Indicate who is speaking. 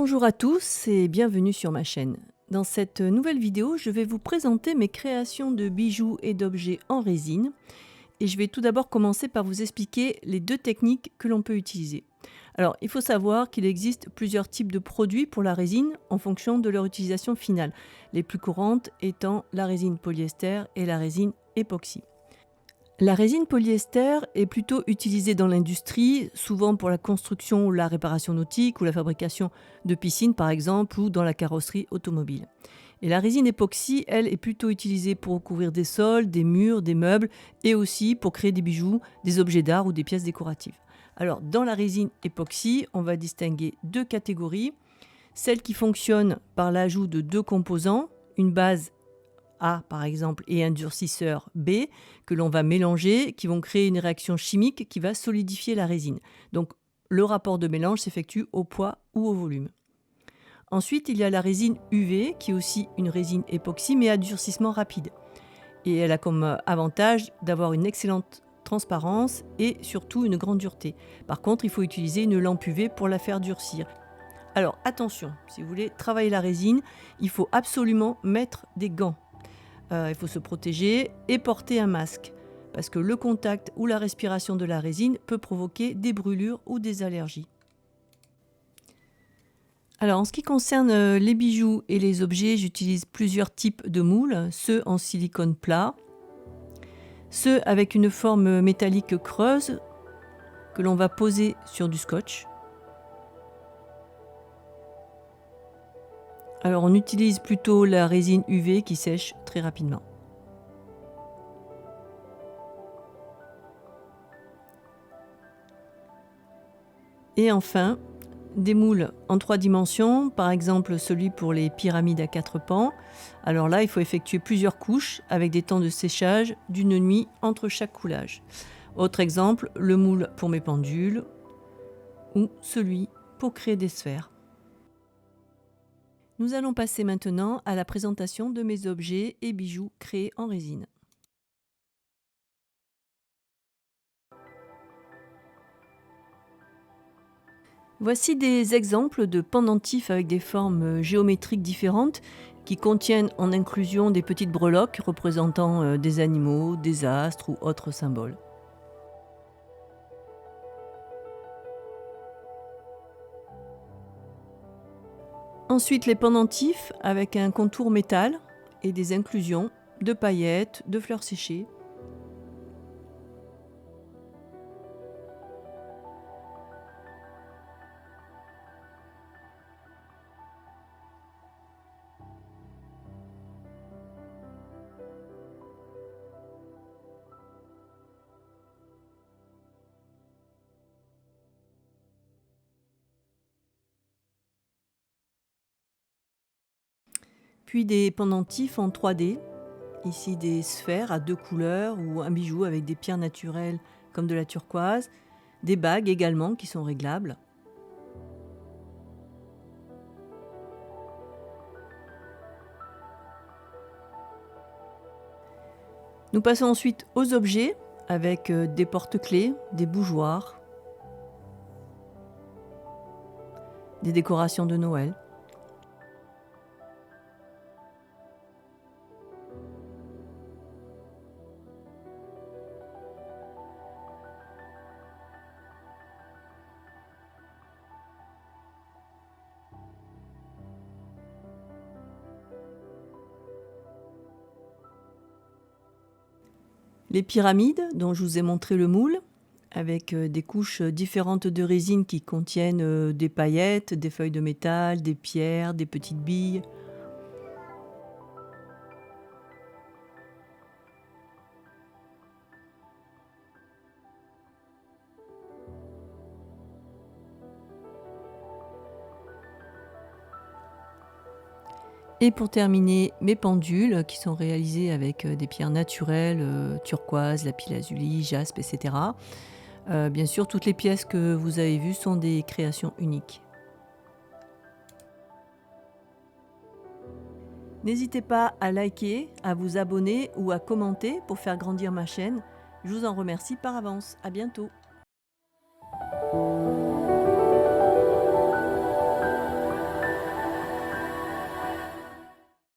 Speaker 1: Bonjour à tous et bienvenue sur ma chaîne. Dans cette nouvelle vidéo, je vais vous présenter mes créations de bijoux et d'objets en résine. Et je vais tout d'abord commencer par vous expliquer les deux techniques que l'on peut utiliser. Alors, il faut savoir qu'il existe plusieurs types de produits pour la résine en fonction de leur utilisation finale. Les plus courantes étant la résine polyester et la résine époxy. La résine polyester est plutôt utilisée dans l'industrie, souvent pour la construction ou la réparation nautique ou la fabrication de piscines par exemple ou dans la carrosserie automobile. Et la résine époxy, elle, est plutôt utilisée pour recouvrir des sols, des murs, des meubles et aussi pour créer des bijoux, des objets d'art ou des pièces décoratives. Alors dans la résine époxy, on va distinguer deux catégories. Celle qui fonctionne par l'ajout de deux composants, une base A par exemple et un durcisseur B que l'on va mélanger, qui vont créer une réaction chimique qui va solidifier la résine. Donc le rapport de mélange s'effectue au poids ou au volume. Ensuite, il y a la résine UV qui est aussi une résine époxy mais à durcissement rapide. Et elle a comme avantage d'avoir une excellente transparence et surtout une grande dureté. Par contre, il faut utiliser une lampe UV pour la faire durcir. Alors attention, si vous voulez travailler la résine, il faut absolument mettre des gants. Il faut se protéger et porter un masque parce que le contact ou la respiration de la résine peut provoquer des brûlures ou des allergies. Alors en ce qui concerne les bijoux et les objets, j'utilise plusieurs types de moules, ceux en silicone plat, ceux avec une forme métallique creuse que l'on va poser sur du scotch. Alors on utilise plutôt la résine UV qui sèche très rapidement. Et enfin, des moules en 3 dimensions, par exemple celui pour les pyramides à 4 pans. Alors là, il faut effectuer plusieurs couches avec des temps de séchage d'une nuit entre chaque coulage. Autre exemple, le moule pour mes pendules ou celui pour créer des sphères. Nous allons passer maintenant à la présentation de mes objets et bijoux créés en résine. Voici des exemples de pendentifs avec des formes géométriques différentes qui contiennent en inclusion des petites breloques représentant des animaux, des astres ou autres symboles. Ensuite, les pendentifs avec un contour métal et des inclusions de paillettes, de fleurs séchées. Puis des pendentifs en 3D, ici des sphères à 2 couleurs ou un bijou avec des pierres naturelles comme de la turquoise, des bagues également qui sont réglables. Nous passons ensuite aux objets avec des porte-clés, des bougeoirs, des décorations de Noël. Les pyramides dont je vous ai montré le moule, avec des couches différentes de résine qui contiennent des paillettes, des feuilles de métal, des pierres, des petites billes. Et pour terminer, mes pendules qui sont réalisées avec des pierres naturelles, turquoise, lapis-lazuli, jaspe, etc. Bien sûr, toutes les pièces que vous avez vues sont des créations uniques. N'hésitez pas à liker, à vous abonner ou à commenter pour faire grandir ma chaîne. Je vous en remercie par avance. À bientôt.